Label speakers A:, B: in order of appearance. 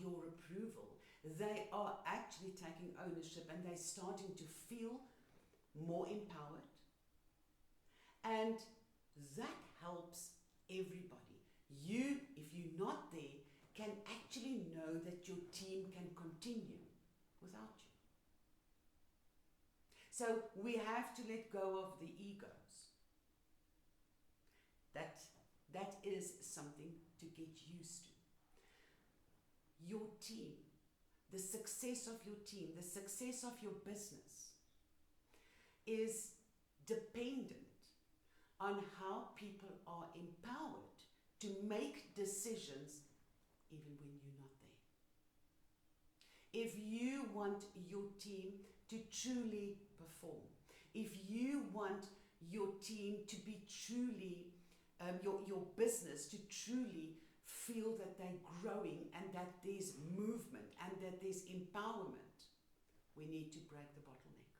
A: your approval, they are actually taking ownership and they're starting to feel more empowered. And that helps everybody. You, if you're not there, can actually know that your team can continue without you. So we have to let go of the egos. That is something to get used to. Your team, the success of your team, the success of your business is dependent on how people are empowered to make decisions even when you're not there. If you want your team to truly perform, if you want your team to be truly, your business to truly feel that they're growing and that there's movement and that there's empowerment, we need to break the bottleneck.